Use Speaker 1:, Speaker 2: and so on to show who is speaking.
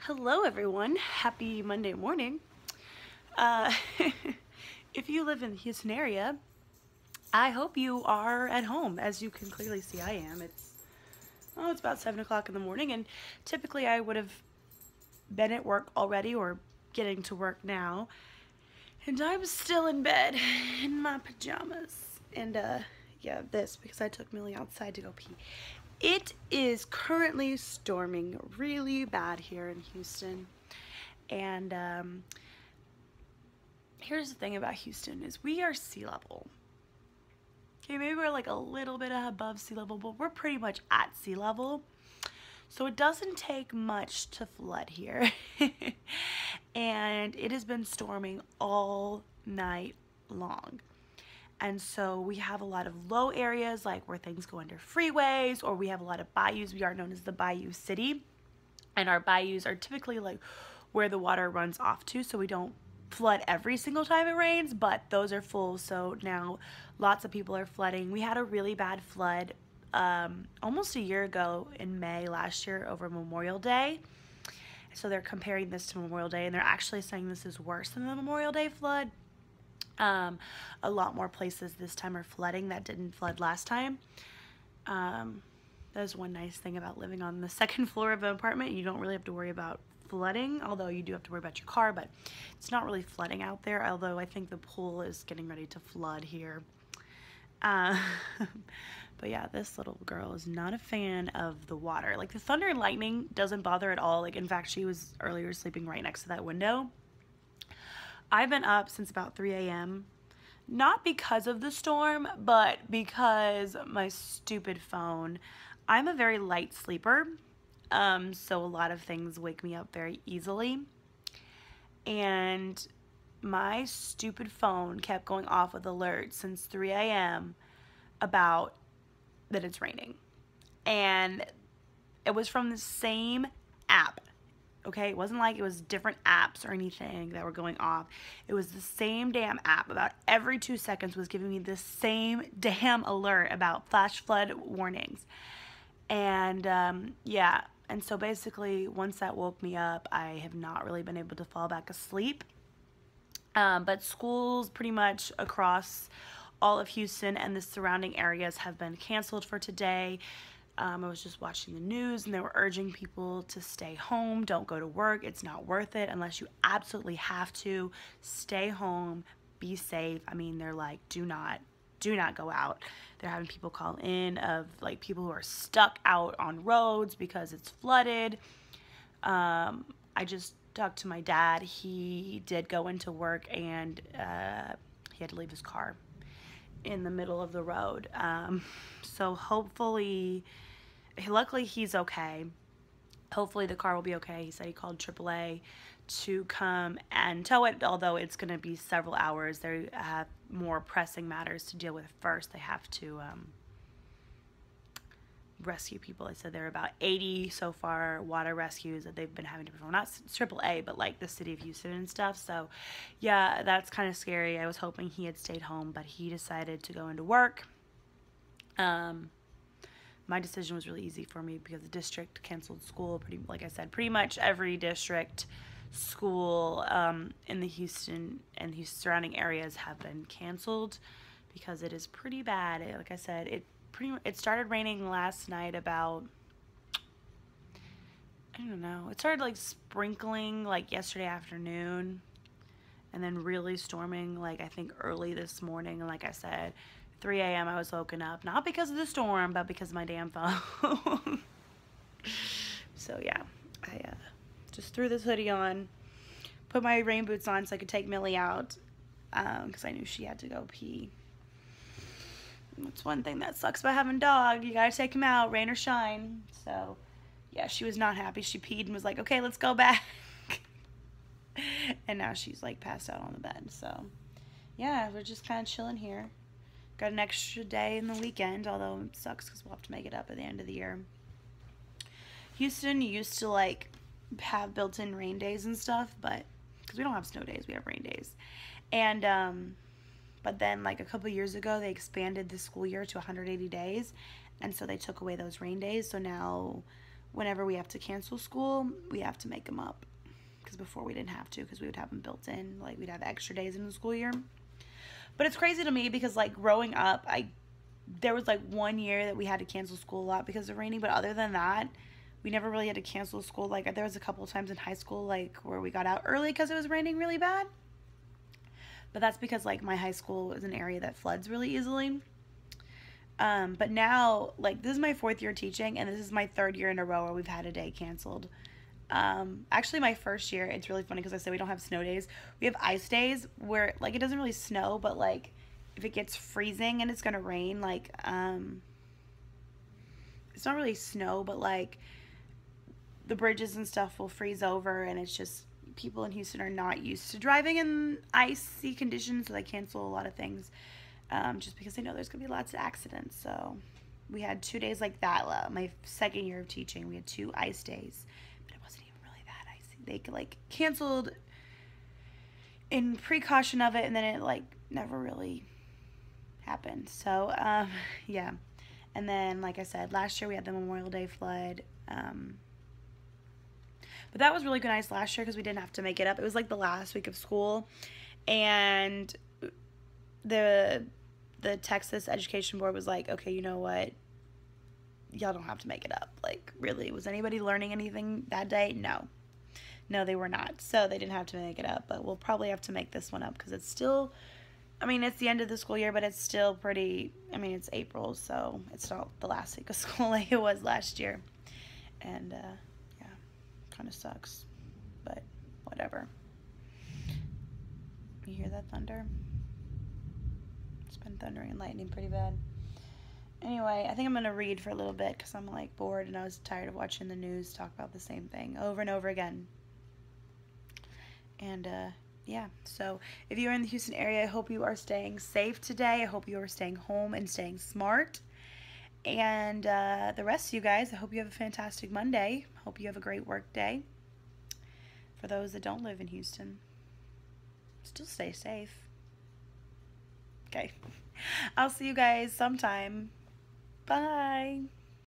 Speaker 1: Hello everyone, happy Monday morning. Uh, if you live in the Houston area, I hope you are at home. As you can clearly see, I am. It's about 7 o'clock in the morning, and typically I would have been at work already or getting to work now, and I'm still in bed in my pajamas. And yeah, this because I took Millie outside to go pee. It is currently storming really bad here in Houston, and here's the thing about Houston is we are sea level. Okay, maybe we're like a little bit above sea level, but we're pretty much at sea level. So it doesn't take much to flood here. And it has been storming all night long. And so we have a lot of low areas, like where things go under freeways, or we have a lot of bayous. We are known as the Bayou City. And our bayous are typically like where the water runs off to, so we don't flood every single time it rains, but those are full, so now lots of people are flooding. We had a really bad flood almost a year ago in May last year over Memorial Day. So they're comparing this to Memorial Day, and they're actually saying this is worse than the Memorial Day flood. A lot more places this time are flooding that didn't flood last time. That is one nice thing about living on the second floor of an apartment. You don't really have to worry about flooding, although you do have to worry about your car, but it's not really flooding out there, although I think the pool is getting ready to flood here. But yeah, this little girl is not a fan of the water. Like, the thunder and lightning doesn't bother at all. Like, in fact, she was earlier sleeping right next to that window. I've been up since about 3 a.m. Not because of the storm, but because my stupid phone. I'm a very light sleeper, so a lot of things wake me up very easily. And my stupid phone kept going off with alerts since 3 a.m. about that it's raining. And it was from the same app. Okay, it wasn't like it was different apps or anything that were going off. It was the same damn app. About every 2 seconds was giving me the same damn alert about flash flood warnings. And yeah, and so basically once that woke me up, I have not really been able to fall back asleep. But schools pretty much across all of Houston and the surrounding areas have been canceled for today. I was just watching the news, and they were urging people to stay home. Don't go to work. It's not worth it unless you absolutely have to. Stay home. Be safe. I mean, they're like, do not go out. They're having people call in of like people who are stuck out on roads because it's flooded. I just talked to my dad. He did go into work, and he had to leave his car in the middle of the road. So hopefully, luckily he's okay. Hopefully the car will be okay. He said he called AAA to come and tow it, although it's going to be several hours. They have more pressing matters to deal with first. They have to rescue people. They said there are about 80 so far water rescues that they've been having to perform. Not AAA, but like the city of Houston and stuff. So yeah, that's kind of scary. I was hoping he had stayed home, but he decided to go into work. My decision was really easy for me because the district canceled school. Like I said, pretty much every district school in the Houston and the surrounding areas have been canceled because it is pretty bad. Like I said, it started raining last night about, I don't know, it started like sprinkling like yesterday afternoon, and then really storming like I think early this morning. And like I said, 3 a.m. I was woken up, not because of the storm, but because of my damn phone. So yeah, I just threw this hoodie on, put my rain boots on so I could take Millie out, because I knew she had to go pee. That's one thing that sucks about having a dog. You gotta take him out, rain or shine. So yeah, she was not happy. She peed and was like, okay, let's go back. And now she's like passed out on the bed. So yeah, we're just kind of chilling here. Got an extra day in the weekend, although it sucks because we'll have to make it up at the end of the year. Houston used to like have built-in rain days and stuff, but because we don't have snow days, we have rain days. And but then like a couple years ago, they expanded the school year to 180 days, and so they took away those rain days. So now whenever we have to cancel school, we have to make them up. Because before we didn't have to, because we would have them built in. Like, we'd have extra days in the school year. But it's crazy to me because, like, growing up, there was, like, 1 year that we had to cancel school a lot because of raining. But other than that, we never really had to cancel school. Like, there was a couple of times in high school, like, where we got out early because it was raining really bad. But that's because, like, my high school is an area that floods really easily. But now, like, this is my 4th year teaching, and this is my 3rd year in a row where we've had a day canceled. Actually, my first year, it's really funny because I said we don't have snow days. We have ice days where, like, it doesn't really snow, but, like, if it gets freezing and it's gonna rain, like, it's not really snow, but, like, the bridges and stuff will freeze over, and it's just, people in Houston are not used to driving in icy conditions, so they cancel a lot of things. Just because they know there's going to be lots of accidents. So we had 2 days like that. My 2nd year of teaching, we had 2 ice days. But it wasn't even really that icy. They, like, canceled in precaution of it, and then it, like, never really happened. So, yeah. And then, like I said, last year we had the Memorial Day flood. But that was really nice last year because we didn't have to make it up. It was, like, the last week of school. And the Texas Education Board was like, okay, you know what? Y'all don't have to make it up. Like, really, was anybody learning anything that day? No. No, they were not. So they didn't have to make it up. But we'll probably have to make this one up because it's still, I mean, it's the end of the school year, but it's still pretty, I mean, it's April, so it's not the last week of school like it was last year. And, yeah, kind of sucks. But whatever. You hear that thunder? Been thundering and lightning pretty bad. Anyway, I think I'm gonna read for a little bit because I'm, like, bored and I was tired of watching the news talk about the same thing over and over again. And yeah, so if you're in the Houston area, I hope you are staying safe today. I hope you are staying home and staying smart. And the rest of you guys, I hope you have a fantastic Monday. Hope you have a great work day. For those that don't live in Houston, still stay safe. Okay. I'll see you guys sometime. Bye.